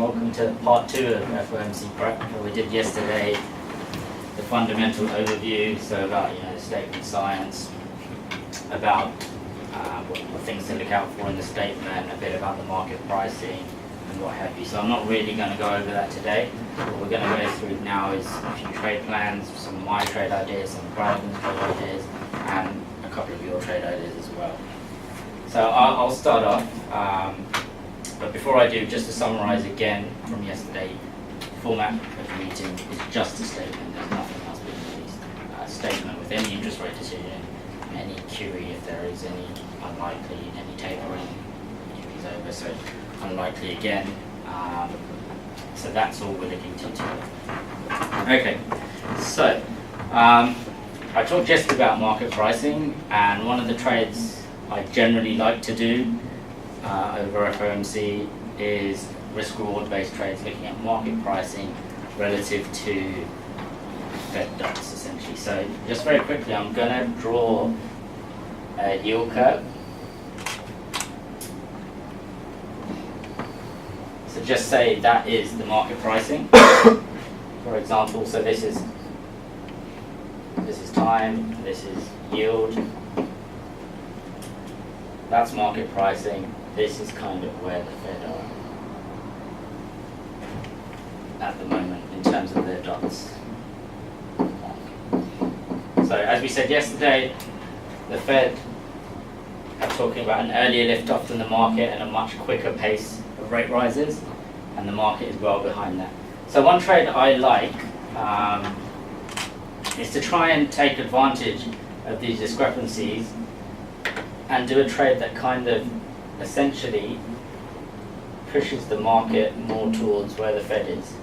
welcome to part 2 of FOMC prep. We did yesterday the fundamental overview, so about statement science, about what things to look out for in the statement, a bit about the market pricing and what have you. So I'm not really going to go over that today. What we're going to go through now is a few trade plans, some of my trade ideas, some of Brandon's trade ideas, and a couple of your trade ideas as well. So I'll start off, but before I do, just to summarize again from yesterday, the format of the meeting is just a statement. There's nothing else being released. A statement with any interest rate decision, any QE if there is any, unlikely, any tapering, QE's over, so unlikely again. So that's all we're looking to do. Okay, so I talked just about market pricing, and one of the trades I generally like to do over FOMC is risk-reward based trades, looking at market pricing relative to Fed dots, essentially. So just very quickly, I'm going to draw a yield curve. So just say that is the market pricing. For example, so this is time, this is yield. That's market pricing. This is kind of where the Fed are at the moment in terms of their dots. So as we said yesterday, the Fed are talking about an earlier lift off than the market and a much quicker pace of rate rises, and the market is well behind that. So one trade I like is to try and take advantage of these discrepancies and do a trade that kind of essentially pushes the market more towards where the Fed is.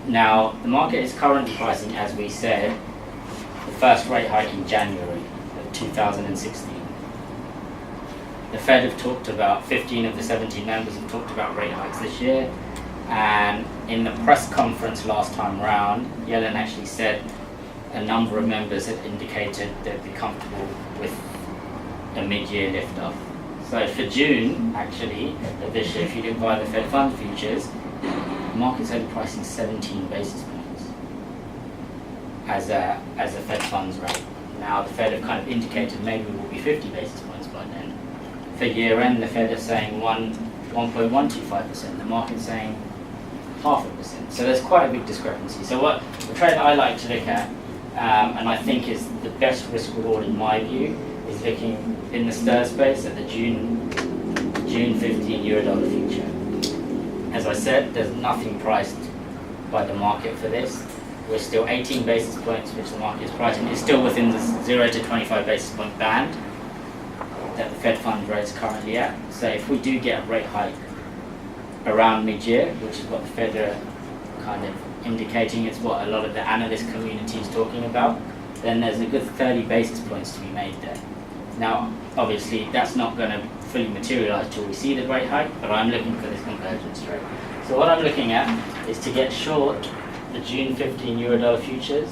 Now, the market is currently pricing, as we said, the first rate hike in January of 2016. The Fed have talked about, 15 of the 17 members have talked about rate hikes this year, and in the press conference last time round, Yellen actually said a number of members had indicated they'd be comfortable with a mid-year lift-off. So for June, actually, of this year, if you didn't buy the Fed fund futures, the market's only pricing 17 basis points as a Fed funds rate. Now the Fed have kind of indicated maybe it will be 50 basis points by then. For year end, the Fed are saying 1.125%. The market's saying 0.5%. So there's quite a big discrepancy. So what the trade I like to look at, and I think is the best risk reward in my view, is looking in the stir space at the June 15 euro-dollar future. As I said, there's nothing priced by the market for this. We're still 18 basis points, which the market is pricing. It's still within the 0 to 25 basis point band that the Fed fund rate is currently at. So if we do get a rate hike around mid-year, which is what the Fed are kind of indicating, it's what a lot of the analyst community is talking about, then there's a good 30 basis points to be made there. Now, obviously, that's not going to fully materialize till we see the rate hike, but I'm looking for this convergence trade. So what I'm looking at is to get short the June 15 euro-dollar futures.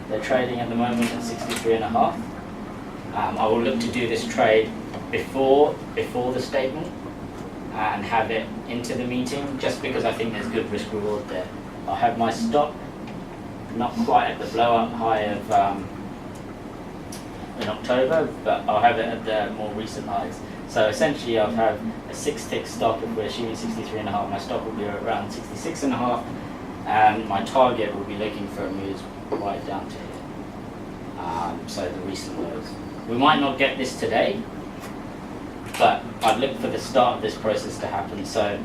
They're trading at the moment at 63.5. I will look to do this trade before the statement and have it into the meeting, just because I think there's good risk reward there. I'll have my stop not quite at the blow-up high of in October, but I'll have it at the more recent highs. So essentially I'll have a 6-tick stop. If we're shooting 63.5, my stop will be around 66.5, and my target will be looking for a move right down to here. So the recent lows. We might not get this today, but I'd look for the start of this process to happen. So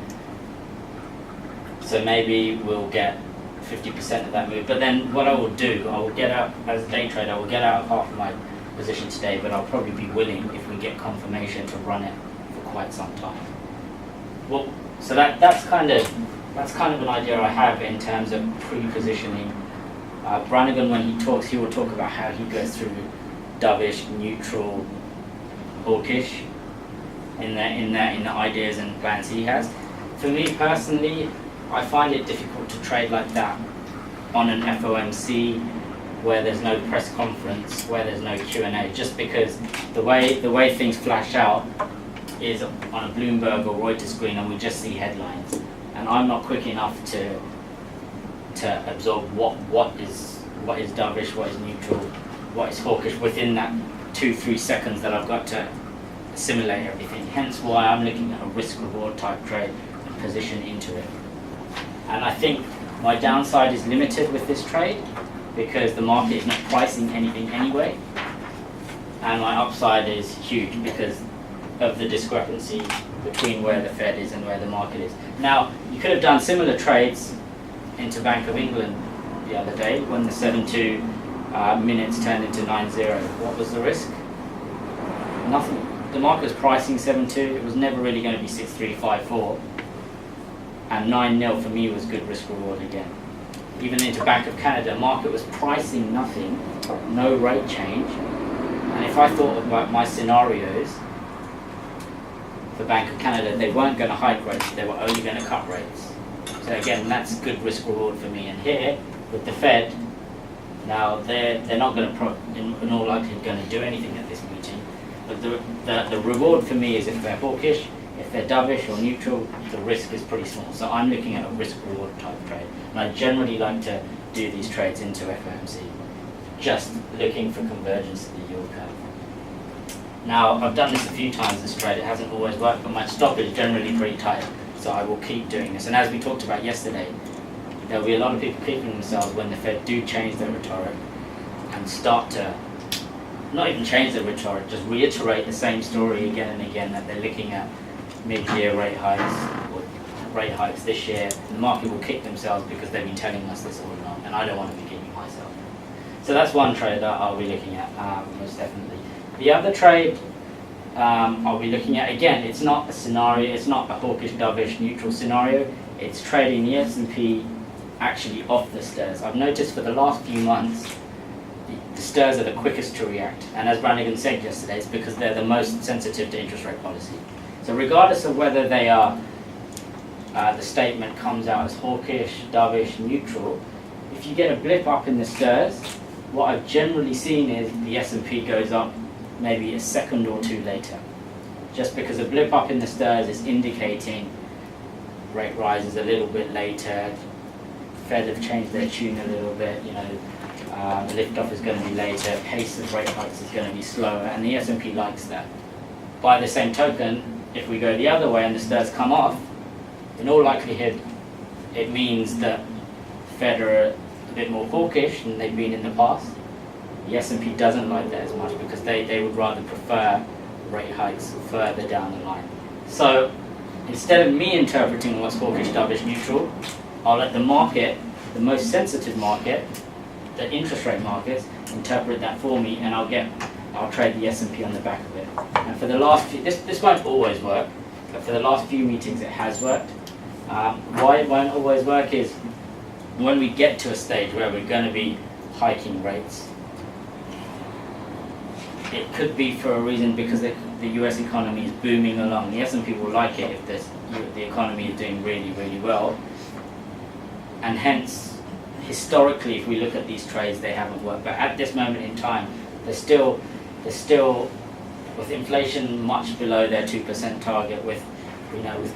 maybe we'll get 50% of that move. But then what I will do, I will get out, as a day trader, I will get out of half of my position today, but I'll probably be willing, if we get confirmation, to run it for quite some time. Well, so that's kind of an idea I have in terms of pre-positioning. Brannigan, when he talks, he will talk about how he goes through dovish, neutral, hawkish in the ideas and plans he has. For me personally, I find it difficult to trade like that on an FOMC where there's no press conference, where there's no Q&A, just because the way things flash out is on a Bloomberg or Reuters screen and we just see headlines. and I'm not quick enough to absorb what is dovish, what is neutral, what is hawkish within that 2-3 seconds that I've got to assimilate everything. Hence why I'm looking at a risk-reward type trade and position into it. And I think my downside is limited with this trade because the market is not pricing anything anyway, and my upside is huge because of the discrepancy between where the Fed is and where the market is. Now, you could have done similar trades into Bank of England the other day when the 7-2 minutes turned into 9-0. What was the risk? Nothing. The market was pricing 7-2. It was never really going to be 6-3, 5-4. And 9-0 for me was good risk reward again. Even into Bank of Canada, market was pricing nothing, no rate change. And if I thought about my scenarios for Bank of Canada, they weren't going to hike rates, they were only going to cut rates. So again, that's good risk reward for me. And here, with the Fed, now they're not going to, in all likelihood, going to do anything at this meeting. But the reward for me is if they're hawkish, if they're dovish or neutral, the risk is pretty small. So I'm looking at a risk reward type trade. And I generally like to do these trades into FOMC, just looking for convergence of the yield curve. Now, I've done this a few times, this trade. It hasn't always worked, but my stop is generally pretty tight. So I will keep doing this. And as we talked about yesterday, there will be a lot of people keeping themselves when the Fed do change their rhetoric and start to, not even change their rhetoric, just reiterate the same story again and again, that they're looking at mid-year rate hikes or rate hikes this year. The market will kick themselves because they've been telling us this all along, and I don't want to be kicking myself. So that's one trade that I'll be looking at, most definitely. The other trade I'll be looking at, again, it's not a scenario, it's not a hawkish, dovish, neutral scenario. It's trading the S&P actually off the stairs. I've noticed for the last few months, the stairs are the quickest to react. And as Brannigan said yesterday, it's because they're the most sensitive to interest rate policy. So regardless of whether they are, the statement comes out as hawkish, dovish, neutral, if you get a blip up in the stairs, what I've generally seen is the S&P goes up maybe a second or two later. Just because a blip up in the stairs is indicating rate rises a little bit later, Fed have changed their tune a little bit, lift off is going to be later, pace of rate hikes is going to be slower, and the S&P likes that. By the same token, if we go the other way and the stairs come off, in all likelihood it means that Fed are a bit more hawkish than they've been in the past. The S&P doesn't like that as much because they would rather prefer rate hikes further down the line. So instead of me interpreting what's hawkish, dovish, neutral, I'll let the market, the most sensitive market, the interest rate markets, interpret that for me, and I'll trade the S&P on the back of it. And for the last few, this won't always work, but for the last few meetings it has worked. Why it won't always work is when we get to a stage where we're going to be hiking rates, it could be for a reason because the US economy is booming along. The S&P will like it if the economy is doing really, really well. And hence, historically, if we look at these trades, they haven't worked. But at this moment in time, they're still with inflation much below their 2% target, with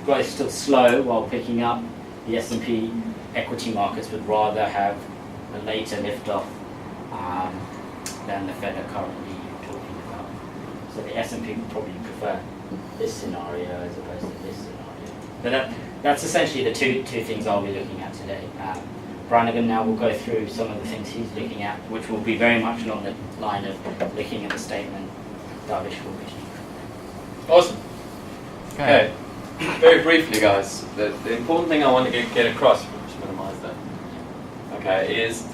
growth still slow while picking up, the S&P equity markets would rather have a later liftoff than the Fed are currently talking about. So the S&P would probably prefer this scenario as opposed to this scenario. But that's essentially the two things I'll be looking at today. Brannigan now will go through some of the things he's looking at, which will be very much along the line of looking at the statement, dovish, hawkish. Awesome. Okay. Very briefly, guys, the important thing I want to get across, just minimize that, okay, is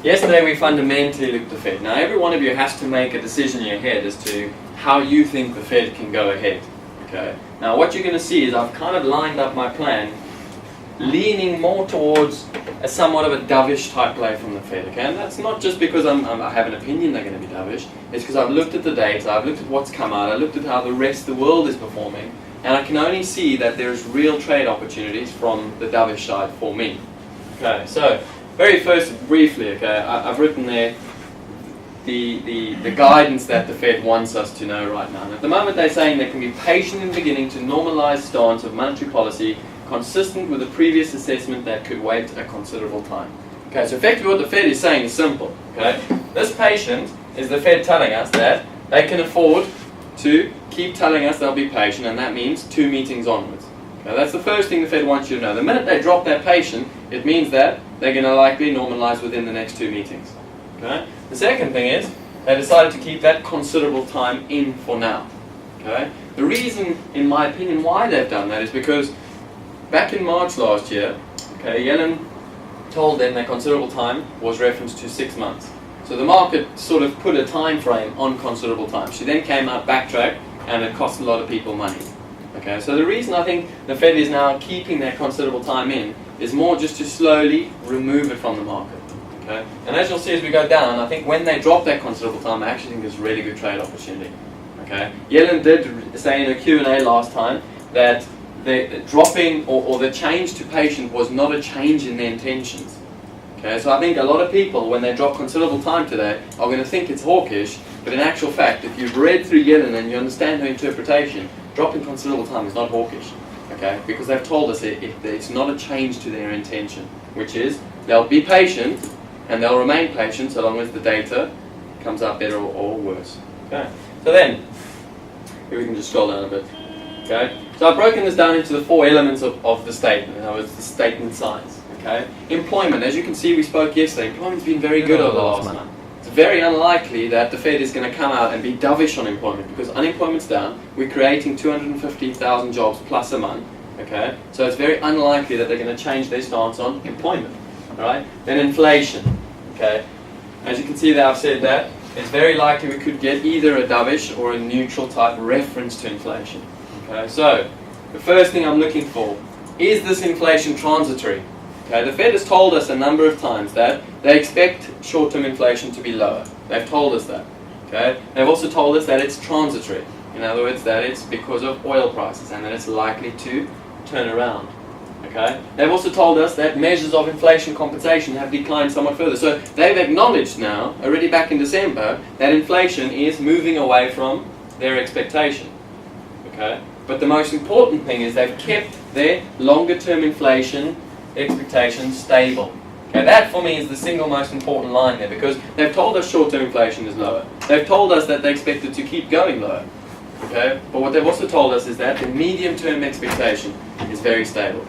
yesterday we fundamentally looked at the Fed. Now, every one of you has to make a decision in your head as to how you think the Fed can go ahead. Okay. Now, what you're going to see is I've kind of lined up my plan, leaning more towards a somewhat of a dovish type play from the Fed. Okay, and that's not just because I have an opinion they're going to be dovish. It's because I've looked at the data, I've looked at what's come out, I've looked at how the rest of the world is performing, and I can only see that there's real trade opportunities from the dovish side for me. Okay, so very first, briefly, okay, I've written there the guidance that the Fed wants us to know right now. And at the moment they're saying they can be patient in the beginning to normalize stance of monetary policy, consistent with the previous assessment that could wait a considerable time. Okay, so effectively what the Fed is saying is simple. Okay, this patient is the Fed telling us that they can afford to keep telling us they'll be patient, and that means 2 meetings onwards. Okay, that's the first thing the Fed wants you to know. The minute they drop that patient, it means that they're going to likely normalize within the next 2 meetings. Okay? The second thing is they decided to keep that considerable time in for now. Okay? The reason, in my opinion, why they've done that is because back in March last year, okay, Yellen told them that considerable time was referenced to 6 months. So the market sort of put a time frame on considerable time. She then came out, backtracked, and it cost a lot of people money. Okay, so the reason I think the Fed is now keeping that considerable time in is more just to slowly remove it from the market. Okay? And as you'll see as we go down, I think when they drop that considerable time, I actually think it's a really good trade opportunity. Okay? Yellen did say in a Q&A last time that the dropping or the change to patient was not a change in their intentions. Okay, so I think a lot of people, when they drop considerable time today, are going to think it's hawkish, but in actual fact, if you've read through Yellen and you understand her interpretation, dropping considerable time is not hawkish. Okay, because they've told us it's not a change to their intention, which is they'll be patient and they'll remain patient so long as the data comes out better or worse. Okay, so then, here we can just scroll down a bit. Okay, so I've broken this down into the 4 elements of the statement. In other words, the statement size. Okay, employment, as you can see, we spoke yesterday. Employment's been very good over the last month. It's very unlikely that the Fed is going to come out and be dovish on employment because unemployment's down. We're creating 250,000 jobs plus a month. Okay, so it's very unlikely that they're going to change their stance on employment. All right, then inflation. Okay, as you can see there, I've said that it's very likely we could get either a dovish or a neutral type reference to inflation. Okay, so the first thing I'm looking for is this inflation transitory. Okay, the Fed has told us a number of times that they expect short-term inflation to be lower. They've told us that. Okay? They've also told us that it's transitory. In other words, that it's because of oil prices and that it's likely to turn around. Okay? They've also told us that measures of inflation compensation have declined somewhat further. So they've acknowledged now, already back in December, that inflation is moving away from their expectation. Okay? But the most important thing is they've kept their longer-term inflation expectations stable. Okay, that for me is the single most important line there because they've told us short-term inflation is lower. They've told us that they expect it to keep going lower. Okay, but what they've also told us is that the medium-term expectation is very stable.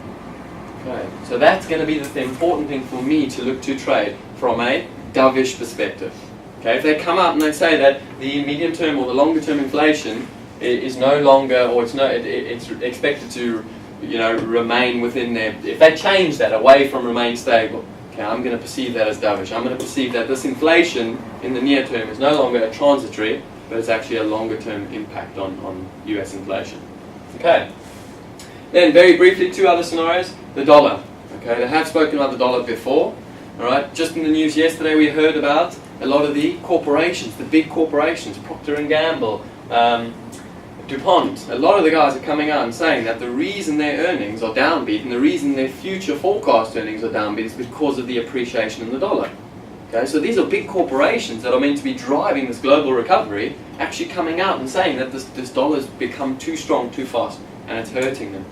Okay, so that's going to be the important thing for me to look to trade from a dovish perspective. Okay, if they come out and they say that the medium-term or the longer-term inflation is no longer, or it's expected to remain within their, if they change that away from remain stable, okay, I'm going to perceive that as dovish. I'm going to perceive that this inflation in the near term is no longer a transitory, but it's actually a longer term impact on US inflation. Okay. Then very briefly, 2 other scenarios. The dollar. Okay, they have spoken about the dollar before. Alright, just in the news yesterday we heard about a lot of the corporations, the big corporations, Procter & Gamble, DuPont, a lot of the guys are coming out and saying that the reason their earnings are downbeat and the reason their future forecast earnings are downbeat is because of the appreciation in the dollar. Okay, so these are big corporations that are meant to be driving this global recovery, actually coming out and saying that this dollar's become too strong too fast and it's hurting them.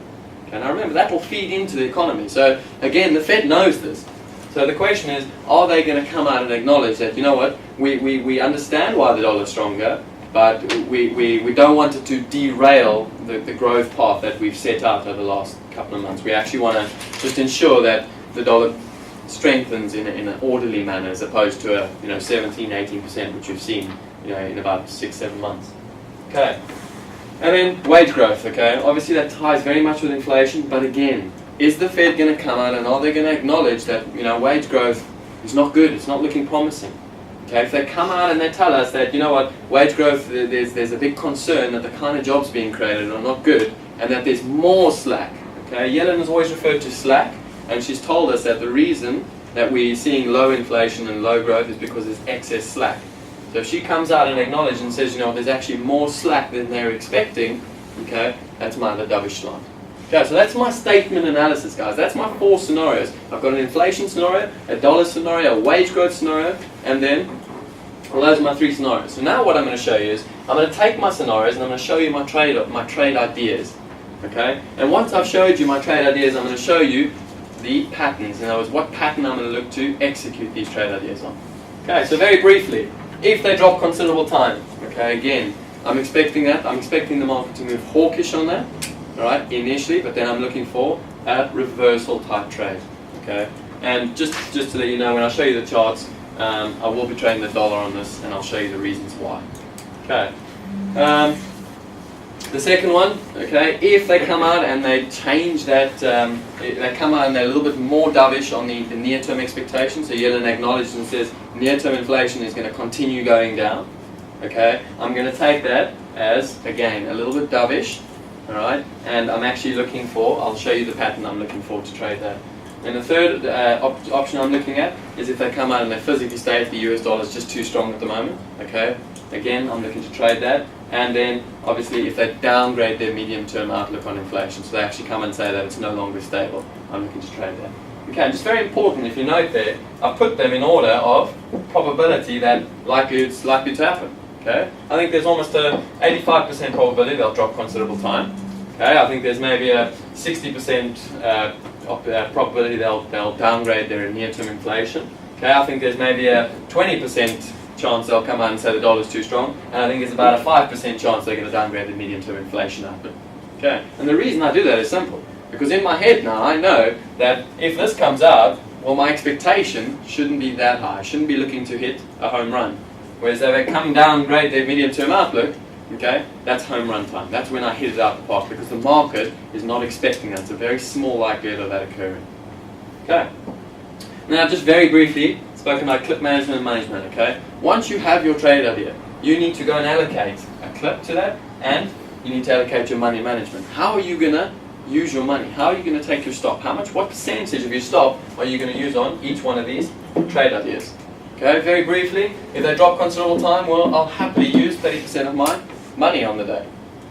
Okay, now remember, that will feed into the economy. So again, the Fed knows this. So the question is, are they going to come out and acknowledge that, you know what, we understand why the dollar's stronger, but we don't want it to derail the growth path that we've set out over the last couple of months. We actually want to just ensure that the dollar strengthens in an orderly manner as opposed to a 17-18% which we've seen in about 6-7 months. Okay, and then wage growth. Okay, obviously that ties very much with inflation, but again, is the Fed going to come out and are they going to acknowledge that wage growth is not good, it's not looking promising? Okay, if they come out and they tell us that, wage growth, there's a big concern that the kind of jobs being created are not good and that there's more slack. Okay, Yellen has always referred to slack, and she's told us that the reason that we're seeing low inflation and low growth is because there's excess slack. So if she comes out and acknowledges and says, there's actually more slack than they're expecting, okay, that's my other dovish line. Okay, so that's my statement analysis, guys. That's my 4 scenarios. I've got an inflation scenario, a dollar scenario, a wage growth scenario, and then, well, those are my 3 scenarios. So now what I'm going to show you is, I'm going to take my scenarios and I'm going to show you my trade ideas. Okay? And once I've showed you my trade ideas, I'm going to show you the patterns. In other words, what pattern I'm going to look to execute these trade ideas on. Okay, so very briefly, if they drop considerable time, okay, again, I'm expecting that. I'm expecting the market to move hawkish on that, all right, initially, but then I'm looking for a reversal type trade, okay? And just to let you know, when I show you the charts, I will be trading the dollar on this, and I'll show you the reasons why. Okay. The second one, okay, if they come out and they change that, they come out and they're a little bit more dovish on the near-term expectations, so Yellen acknowledges and says near-term inflation is going to continue going down, okay, I'm going to take that as, again, a little bit dovish, all right, and I'm actually looking for, I'll show you the pattern I'm looking for to trade that. And the third option I'm looking at is if they come out and they physically state the US dollar is just too strong at the moment, okay, again, I'm looking to trade that. And then, obviously, if they downgrade their medium-term outlook on inflation, so they actually come and say that it's no longer stable, I'm looking to trade that. Okay, just very important, if you note there, I've put them in order of probability that it's likely to happen. Okay, I think there's almost a 85% probability they'll drop considerable time. Okay, I think there's maybe a 60% probability they'll downgrade their near-term inflation. Okay, I think there's maybe a 20% chance they'll come out and say the dollar's too strong, and I think there's about a 5% chance they're going to downgrade the medium-term inflation output. Okay, and the reason I do that is simple, because in my head now I know that if this comes out, well, my expectation shouldn't be that high. I shouldn't be looking to hit a home run. Whereas if they come downgrade their medium-term outlook, okay, that's home run time. That's when I hit it out the park, because the market is not expecting that. It's a very small likelihood of that occurring. Okay. Now, just very briefly, spoken about clip management and management, okay? Once you have your trade idea, you need to go and allocate a clip to that, and you need to allocate your money management. How are you going to use your money? How are you going to take your stop? What percentage of your stop are you going to use on each one of these trade ideas? Okay, very briefly, if they drop considerable time, well, I'll happily use 30% of my money on the day.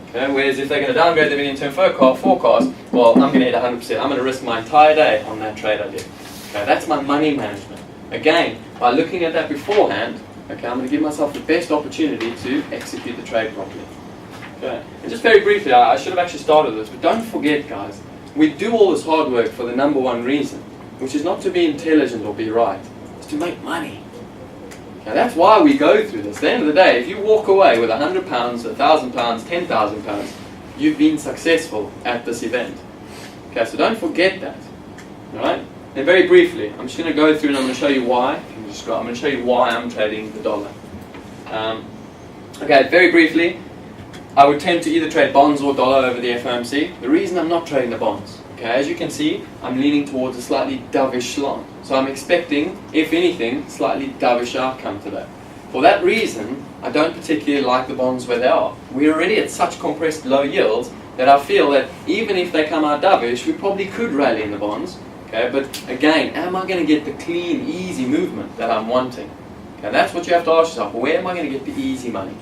Okay, whereas if they're going to downgrade the medium-term forecast, well, I'm going to hit 100%. I'm going to risk my entire day on that trade idea. Okay, that's my money management. Again, by looking at that beforehand, okay, I'm going to give myself the best opportunity to execute the trade properly. Okay, and just very briefly, I should have actually started this, but don't forget, guys, we do all this hard work for the number one reason, which is not to be intelligent or be right. It's to make money. Okay, that's why we go through this. At the end of the day, if you walk away with £100, £1,000, £10,000, you've been successful at this event. Okay, so don't forget that. All right? And very briefly, I'm just going to go through and I'm going to show you why. I'm going to show you why I'm trading the dollar. Okay, very briefly, I would tend to either trade bonds or dollar over the FOMC. The reason I'm not trading the bonds, okay, as you can see, I'm leaning towards a slightly dovish long. So I'm expecting, if anything, slightly dovish outcome to that. For that reason, I don't particularly like the bonds where they are. We're already at such compressed low yields that I feel that even if they come out dovish, we probably could rally in the bonds. Okay, but again, am I going to get the clean, easy movement that I'm wanting? Okay, that's what you have to ask yourself. Where am I going to get the easy money?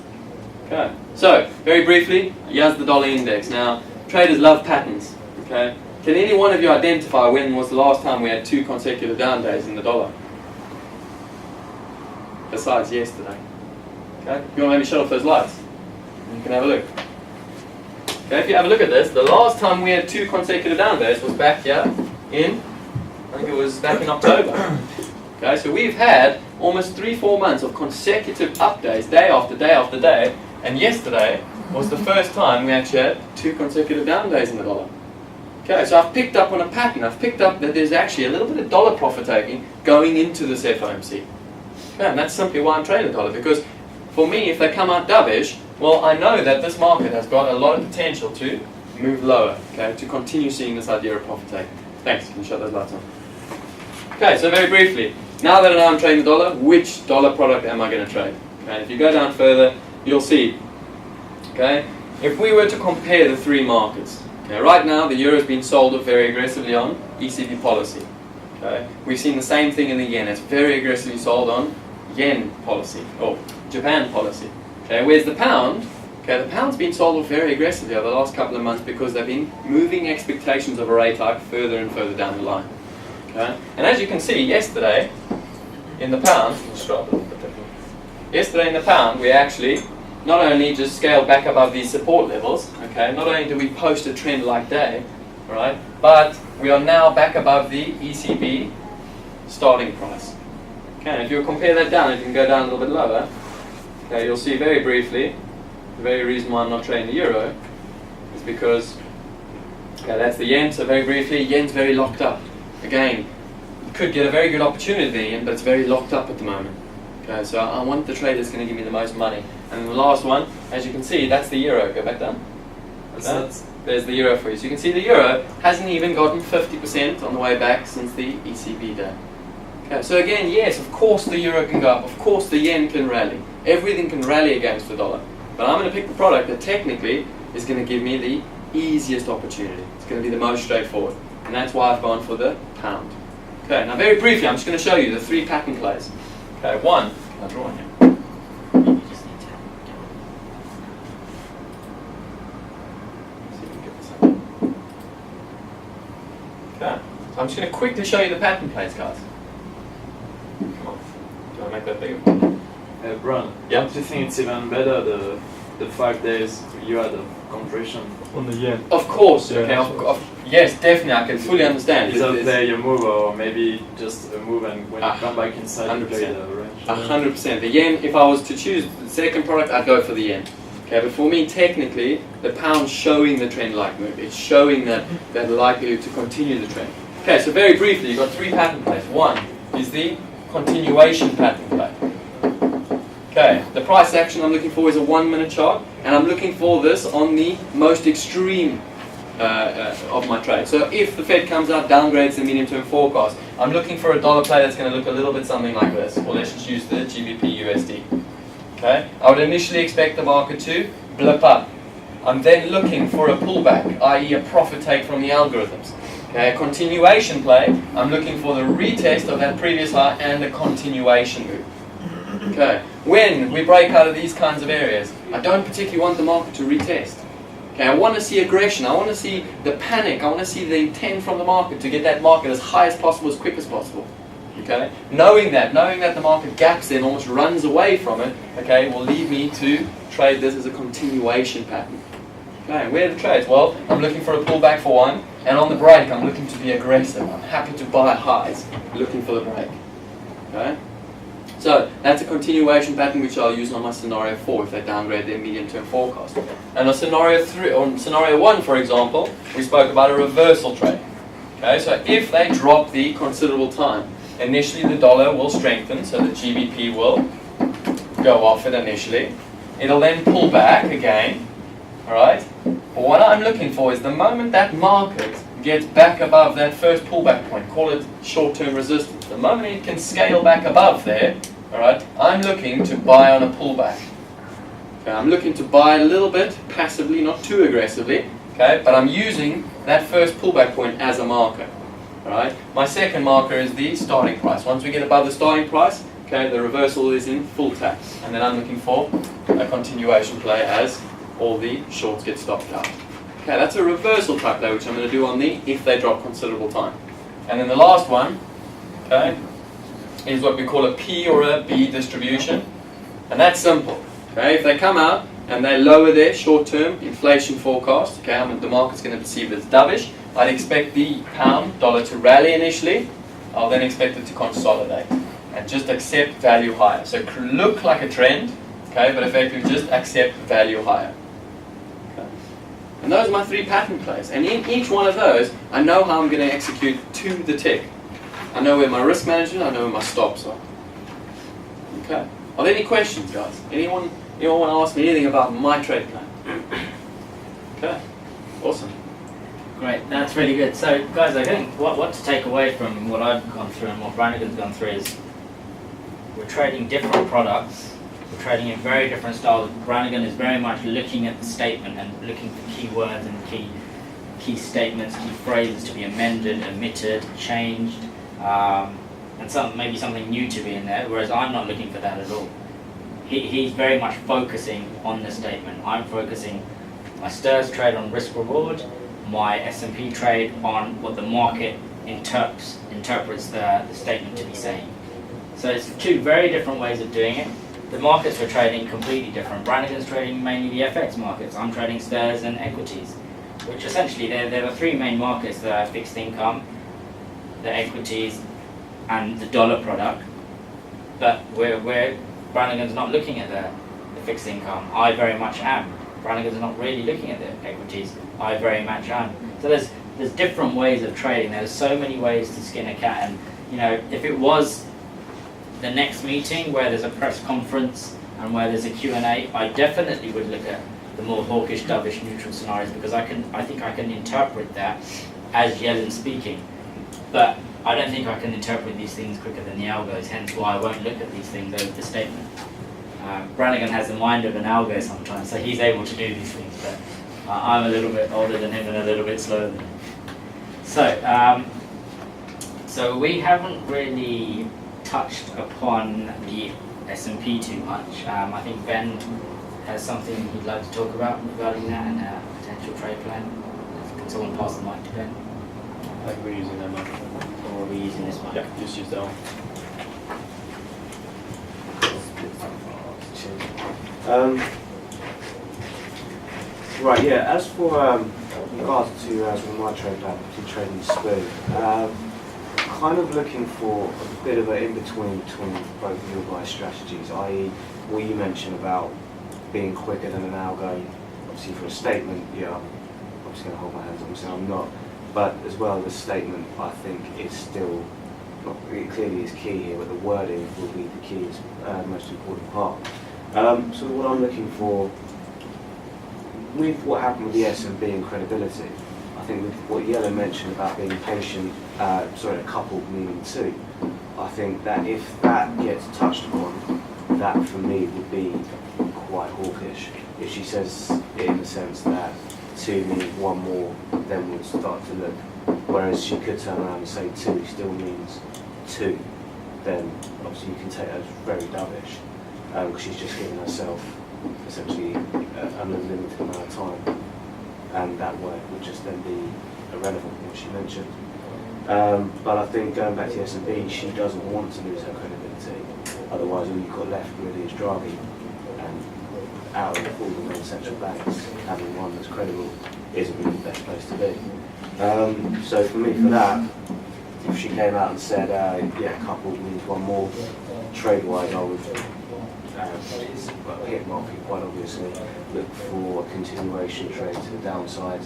Okay, so very briefly, here's the dollar index. Now, traders love patterns. Okay, can any one of you identify when was the last time we had 2 consecutive down days in the dollar? Besides yesterday. Okay, you want to maybe shut off those lights? You can have a look. Okay, if you have a look at this, the last time we had 2 consecutive down days was back here in, I think it was back in October. Okay, so we've had almost 3-4 months of consecutive up days, day after day after day, and yesterday was the first time we actually had 2 consecutive down days in the dollar. Okay, so I've picked up on a pattern. I've picked up that there's actually a little bit of dollar profit taking going into this FOMC. Okay, and that's simply why I'm trading the dollar, because for me, if they come out dovish, well, I know that this market has got a lot of potential to move lower, okay, to continue seeing this idea of profit taking. Thanks, can you shut those lights on? Okay, so very briefly, now that I know I'm trading the dollar, which dollar product am I going to trade? Okay, if you go down further, you'll see, okay, if we were to compare the 3 markets, okay, right now the euro has been sold off very aggressively on ECB policy. Okay, we've seen the same thing in the yen. It's very aggressively sold on yen policy, or Japan policy. Okay, whereas the pound, okay, the pound's been sold off very aggressively over the last couple of months because they've been moving expectations of a rate hike further and further down the line. Okay, and as you can see, yesterday in the pound, yesterday in the pound, we actually not only just scaled back above these support levels, okay, not only do we post a trend-like day, all right, but we are now back above the ECB starting price. Okay, and if you compare that down, if you can go down a little bit lower, okay, you'll see very briefly, the very reason why I'm not trading the euro is because, okay, that's the yen, so very briefly, yen's very locked up. Again, you could get a very good opportunity there, yen, but it's very locked up at the moment. Okay, so I want the trade that's going to give me the most money. And then the last one, as you can see, that's the euro. Go back down. There's the euro for you. So you can see the euro hasn't even gotten 50% on the way back since the ECB day. Okay, so again, yes, of course the euro can go up. Of course the yen can rally. Everything can rally against the dollar. But I'm going to pick the product that technically is going to give me the easiest opportunity. It's going to be the most straightforward. And that's why I've gone for the pound. Okay, now very briefly, I'm just going to show you the 3 pattern plays. Okay, one, I'll draw on here. You just need to See if we can get this up. Okay, so I'm just going to quickly show you the pattern plays, guys. Come on, do you want to make that bigger? Brian, Yeah. don't you think it's even better the 5 days you had of compression on the yen? Of course, Yeah, okay, yes, definitely, I can fully understand. Either play your move or maybe just a move and when you come back inside you play 100%. the range. 100%. The yen, if I was to choose the second product, I'd go for the yen. Okay, but for me, technically, the pound's showing the trend-like move. It's showing that likelihood to continue the trend. Okay, so very briefly, you've got 3 pattern plays. One is the continuation pattern play. Okay, the price action I'm looking for is a 1-minute chart, and I'm looking for this on the most extreme of my trade. So if the Fed comes out, downgrades the medium-term forecast, I'm looking for a dollar play that's going to look a little bit something like this. Or let's just use the GBP USD. Okay, I would initially expect the market to blip up. I'm then looking for a pullback, i.e. a profit take from the algorithms. Okay, a continuation play, I'm looking for the retest of that previous high and a continuation move. Okay, when we break out of these kinds of areas, I don't particularly want the market to retest. Okay, I want to see aggression, I want to see the panic, I want to see the intent from the market to get that market as high as possible, as quick as possible. Okay, knowing that the market gaps in, almost runs away from it, okay, will lead me to trade this as a continuation pattern. Okay, where are the trades? Well, I'm looking for a pullback for one, and on the break, I'm looking to be aggressive. I'm happy to buy highs, looking for the break. Okay. So that's a continuation pattern which I'll use on my scenario 4 if they downgrade their medium-term forecast. And on scenario 3, on scenario 1, for example, we spoke about a reversal trade. Okay, so if they drop the considerable time, initially the dollar will strengthen, so the GBP will go off it initially. It'll then pull back again. All right. But what I'm looking for is the moment that market gets back above that first pullback point, call it short-term resistance. The moment it can scale back above there, all right, I'm looking to buy on a pullback. Okay, I'm looking to buy a little bit passively, not too aggressively. Okay, but I'm using that first pullback point as a marker. All right. My second marker is the starting price. Once we get above the starting price, okay, the reversal is in full tap, and then I'm looking for a continuation play as all the shorts get stopped out. Okay, that's a reversal type play, which I'm going to do on the if they drop considerable time. And then the last one, okay, is what we call a P or a B distribution. And that's simple. Okay, if they come out and they lower their short-term inflation forecast, okay, the market's going to perceive it as dovish, I'd expect the pound dollar to rally initially. I'll then expect it to consolidate and just accept value higher. So it could look like a trend, okay, but effectively just accept value higher. And those are my 3 pattern plays. And in each one of those, I know how I'm going to execute to the tick. I know where my risk management, I know where my stops are. Okay. Are there any questions, guys? Anyone want to ask me anything about my trade plan? Okay. Awesome. Great, that's really good. So, guys, I think what to take away from what I've gone through and what Brannigan's gone through is we're trading different products. We're trading in very different styles. Brannigan is very much looking at the statement and looking for key words and key statements, key phrases to be amended, omitted, changed, and maybe something new to be in there, whereas I'm not looking for that at all. He's very much focusing on the statement. I'm focusing my STIRS trade on risk reward, my S&P trade on what the market interprets the statement to be saying. So it's 2 very different ways of doing it. the markets we're trading completely different. Brannigan's trading mainly the FX markets. I'm trading shares and equities, which essentially there are three main markets that are fixed income, the equities, and the dollar product. But Brannigan's not looking at the fixed income. I very much am. Brannigan's not really looking at the equities. I very much am. So there's different ways of trading. There's so many ways to skin a cat, and if it was the next meeting where there's a press conference and where there's a Q&A, I definitely would look at the more hawkish, dovish, neutral scenarios, because I think I can interpret that as Yellen speaking. But I don't think I can interpret these things quicker than the algos, hence why I won't look at these things over the statement. Brannigan has the mind of an algo sometimes, so he's able to do these things, but I'm a little bit older than him and a little bit slower than him. So we haven't really touched upon the S&P too much. I think Ben has something he'd like to talk about regarding that and a potential trade plan. Can someone pass the mic to Ben? I think we're using that microphone. Or are we using this mic? Yeah, just use that one. Right, yeah, as for regards to my trade plan, to trading spoon, kind of looking for a bit of an in-between between both of your guys' strategies, i.e. what you mentioned about being quicker than an algo. Obviously for a statement, yeah, I'm obviously going to hold my hands up and say I'm not, but as well as a statement, I think it's still, it clearly is key here, but the wording will be the key, most important part. So what I'm looking for, with what happened with the S&P and credibility, I think with what Yellen mentioned about being patient, a couple meaning two, I think that if that gets touched upon, that for me would be quite hawkish. If she says it in the sense that two means one more, then we'd start to look. Whereas she could turn around and say two still means two, then obviously you can take that as very dovish. Because she's just giving herself essentially an unlimited amount of time, and that word would just then be irrelevant, what she mentioned. But I think going back to the S&P, she doesn't want to lose her credibility. Otherwise, all you've got left really is Draghi, and out of all the main central banks, having one that's credible isn't really the best place to be. So for me, for that, if she came out and said, coupled means one more, trade-wise, I would hit market quite obviously, look for a continuation trade to the downside.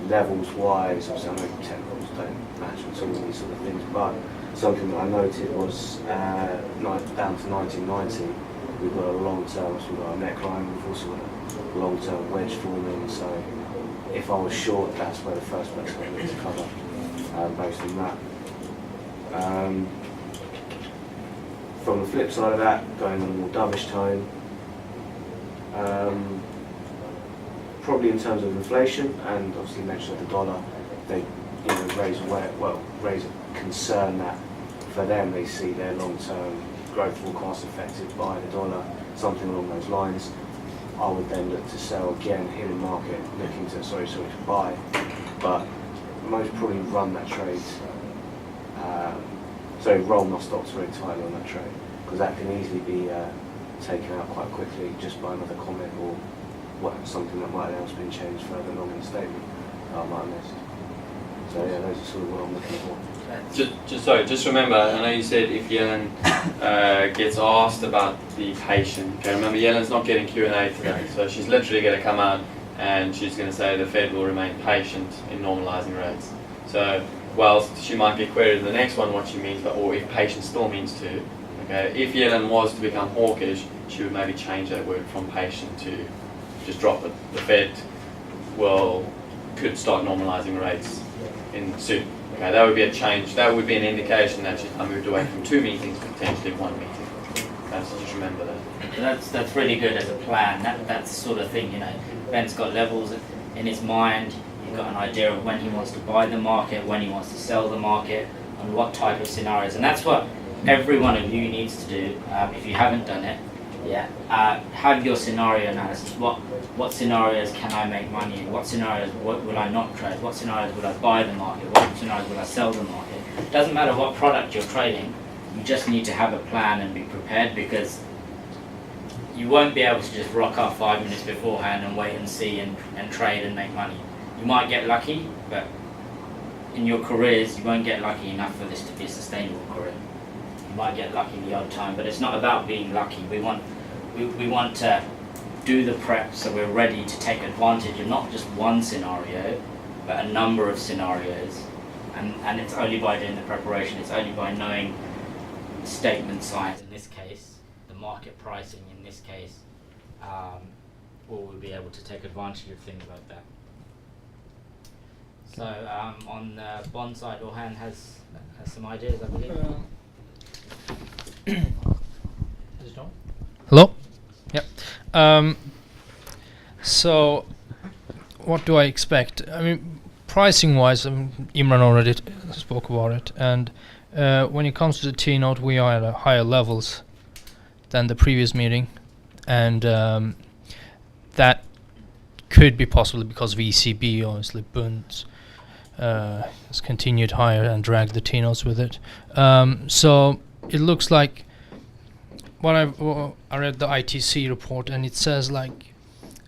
Levels wise, obviously I know technicals don't match with some of these sort of things, but something that I noted was down to 1990, we've got a long term, so we've got a neckline, we've also got a long term wedge forming, so if I was short, that's where the first place I would to cover based on that. From the flip side of that, going on a more dovish tone, probably in terms of inflation, and obviously you mentioned the dollar, they raise a concern that for them they see their long-term growth forecast affected by the dollar, something along those lines. I would then look to sell again here in market, looking to to buy, but most probably run that trade. Roll my stocks very tightly on that trade, because that can easily be taken out quite quickly just by another comment or something that might have else been changed further along in the statement that I might have missed. So yeah, those are sort of what I'm looking for. Just remember, I know you said if Yellen gets asked about the patient, okay, remember Yellen's not getting Q&A today, so she's literally going to come out and she's going to say the Fed will remain patient in normalising rates. So whilst she might get queried in the next one what she means, or if patient still means two, okay, if Yellen was to become hawkish, she would maybe change that word from patient to just drop it. The Fed could start normalising rates in soon. Okay, that would be a change. That would be an indication that she's moved away from two meetings to potentially one meeting. Okay, so just remember that. That's really good as a plan. That's the sort of thing, Ben's got levels in his mind. He's got an idea of when he wants to buy the market, when he wants to sell the market, and what type of scenarios. And that's what every one of you needs to do. If you haven't done it, have your scenario analysis. What scenarios can I make money in? What scenarios will I not trade? What scenarios will I buy the market? What scenarios will I sell the market? It doesn't matter what product you're trading. You just need to have a plan and be prepared, because you won't be able to just rock up 5 minutes beforehand and wait and see and trade and make money. You might get lucky, but in your careers you won't get lucky enough for this to be a sustainable career. You might get lucky the odd time, but it's not about being lucky. We want to do the prep so we're ready to take advantage of not just one scenario, but a number of scenarios. And it's only by doing the preparation, it's only by knowing the statement signs in this case, the market pricing in this case, will we be able to take advantage of things like that. So on the bond side, Orhan has some ideas, I believe. Is it on? Hello? Yep. So, what do I expect? I mean, pricing-wise, Imran already spoke about it, and when it comes to the T-note, we are at higher levels than the previous meeting, and that could be possibly because of ECB, obviously, Bunds has continued higher and dragged the T-notes with it. So it looks like I read the ITC report, and it says like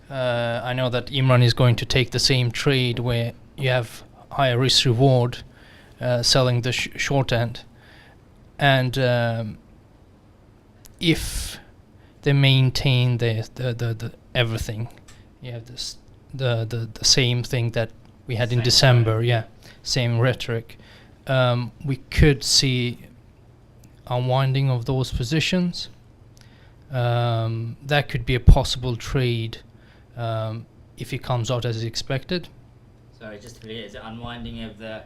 I know that Imran is going to take the same trade where you have higher risk reward selling the short end, and if they maintain the everything, you have this the same thing that we had in December, same rhetoric. We could see unwinding of those positions. That could be a possible trade if it comes out as expected. Sorry, just to be clear, is it unwinding of the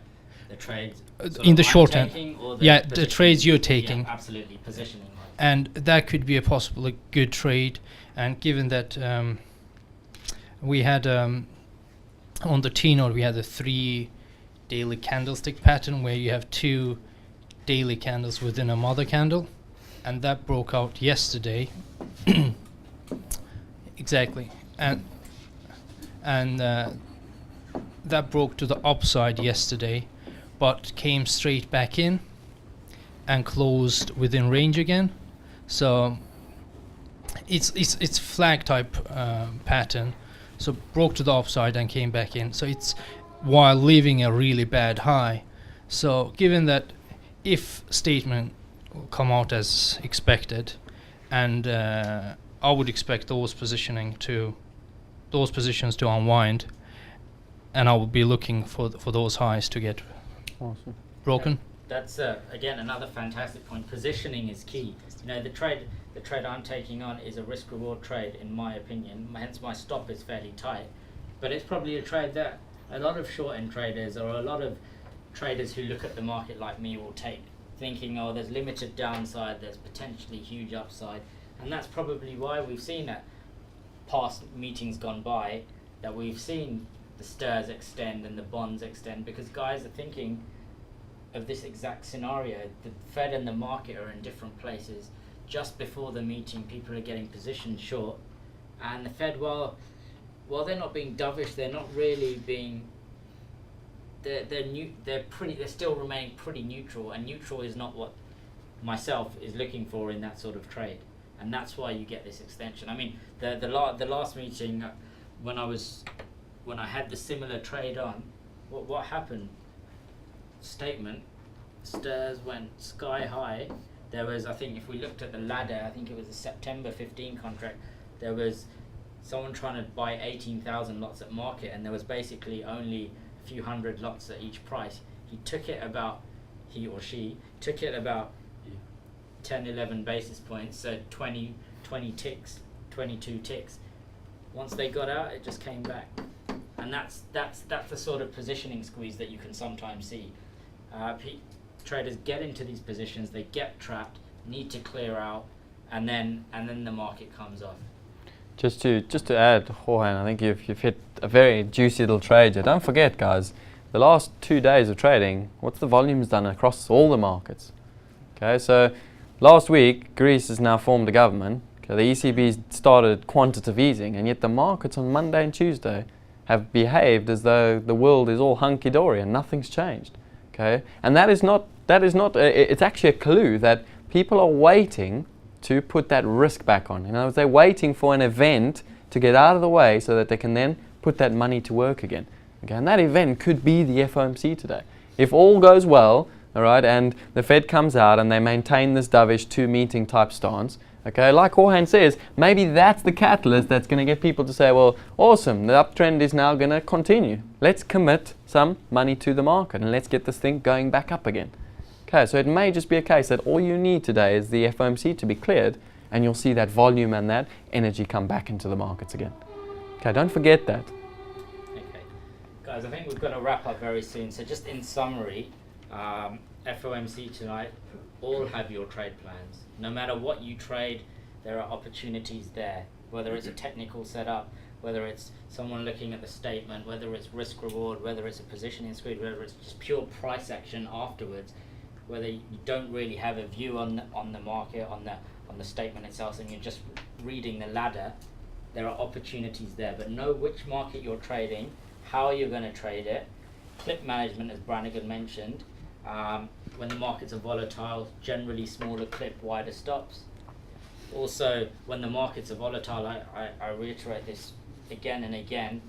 trades in the short end? The trades you're taking. Yeah, absolutely, positioning. And that could be a possible good trade. And given that we had on the T-note, we had a 3 daily candlestick pattern where you have 2 daily candles within a mother candle, and that broke out yesterday. Exactly, and that broke to the upside yesterday, but came straight back in and closed within range again. So it's flag type pattern. So broke to the upside and came back in. So it's while leaving a really bad high. So given that if statement will come out as expected, and I would expect those positions to unwind, and I would be looking for those highs to get broken. That's again another fantastic point. Positioning is key. You know, the trade I'm taking on is a risk reward trade, in my opinion. Hence my stop is fairly tight, but it's probably a trade that a lot of short end traders or a lot of traders who look at the market like me will take, thinking, oh, there's limited downside, there's potentially huge upside, and that's probably why we've seen at past meetings gone by that we've seen the stirs extend and the bonds extend, because guys are thinking of this exact scenario. The Fed and the market are in different places. Just before the meeting, people are getting positioned short, and the Fed, while they're not being dovish, they're not really being. They're still remaining pretty neutral, and neutral is not what myself is looking for in that sort of trade, and that's why you get this extension. I mean, the last meeting when I had the similar trade on, what happened? Statement, stirs went sky high. There was, I think if we looked at the ladder, I think it was a September 15 contract, there was someone trying to buy 18,000 lots at market, and there was basically only a few hundred lots at each price. He or she took it about 10, 11 basis points, so 20 ticks, 22 ticks. Once they got out, it just came back. And that's the sort of positioning squeeze that you can sometimes see. Traders get into these positions, they get trapped, need to clear out, and then the market comes off. Just to add, Jorge, I think you've hit a very juicy little trade here. Don't forget, guys, the last 2 days of trading, what's the volumes done across all the markets? Okay, so last week, Greece has now formed a government. Okay, the ECB started quantitative easing, and yet the markets on Monday and Tuesday have behaved as though the world is all hunky-dory and nothing's changed. Okay, and that is not. It's actually a clue that People are waiting to put that risk back on. In other words, they're waiting for an event to get out of the way so that they can then put that money to work again. Okay, and that event could be the FOMC today. If all goes well, all right, and the Fed comes out and they maintain this dovish 2-meeting type stance, okay, like Jorge says, maybe that's the catalyst that's going to get people to say, well, awesome, the uptrend is now going to continue. Let's commit some money to the market and let's get this thing going back up again. Okay, so it may just be a case that all you need today is the FOMC to be cleared, and you'll see that volume and that energy come back into the markets again. Okay, don't forget that. Okay, guys, I think we've got to wrap up very soon. So just in summary, FOMC tonight, all have your trade plans. No matter what you trade, there are opportunities there, whether it's a technical setup, whether it's someone looking at the statement, whether it's risk reward, whether it's a positioning squeeze, whether it's just pure price action afterwards, whether you don't really have a view on the market, on the statement itself, and you're just reading the ladder, there are opportunities there. But know which market you're trading, how you're going to trade it. Clip management, as Brannigan mentioned, when the markets are volatile, generally smaller clip, wider stops. Also, when the markets are volatile, I reiterate this again and again,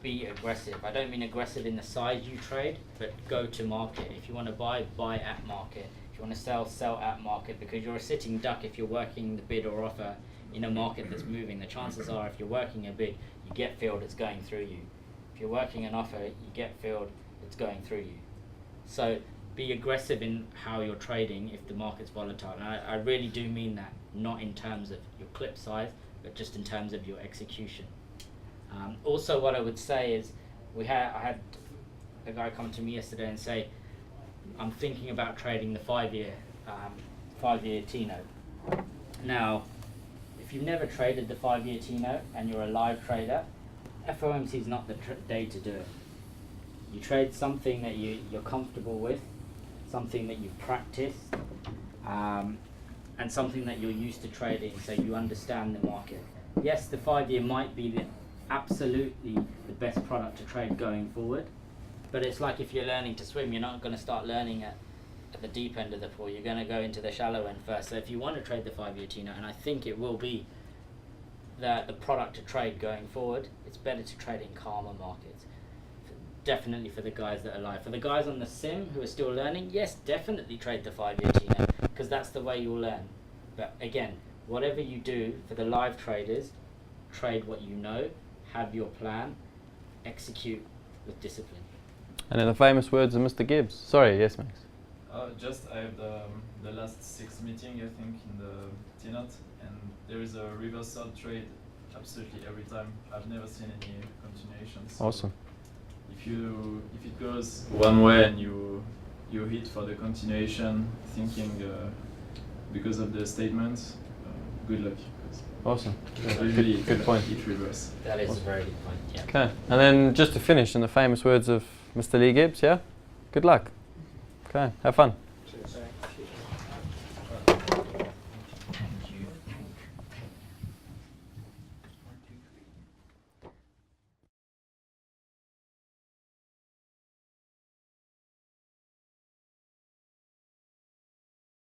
be aggressive. I don't mean aggressive in the size you trade, but go to market. If you want to buy at market. If you want to sell at market, because you're a sitting duck if you're working the bid or offer in a market that's moving. The chances are if you're working a bid, you get filled, it's going through you. If you're working an offer, you get filled, it's going through you. So be aggressive in how you're trading if the market's volatile. And I really do mean that, not in terms of your clip size, but just in terms of your execution. Also, what I would say is, I had a guy come to me yesterday and say, I'm thinking about trading the 5-year T-note. Now, if you've never traded the 5-year T-note and you're a live trader, FOMC is not the day to do it. You trade something that you're comfortable with, something that you've practiced, and something that you're used to trading, so you understand the market. Yes, the 5-year might be absolutely the best product to trade going forward, but it's like if you're learning to swim, you're not going to start learning at the deep end of the pool. You're going to go into the shallow end first. So if you want to trade the 5-year T-note, and I think it will be the product to trade going forward, it's better to trade in calmer markets. Definitely for the guys that are live. For the guys on the sim who are still learning, yes, definitely trade the 5-year T-note, because that's the way you'll learn. But again, whatever you do, for the live traders, trade what you know, have your plan, execute with discipline. And in the famous words of Mr. Gibbs. Sorry, yes, Max. I have the last 6 meeting, I think, in the T-note, and there is a reversal trade absolutely every time. I've never seen any continuations. So Awesome. if it goes one way and you hit for the continuation, thinking because of the statements, good luck. Awesome. Usually Good point. It reverse. That is a very good point, yeah. Okay, and then just to finish, in the famous words of Mr. Lee Gibbs, yeah? Good luck. Okay, have fun.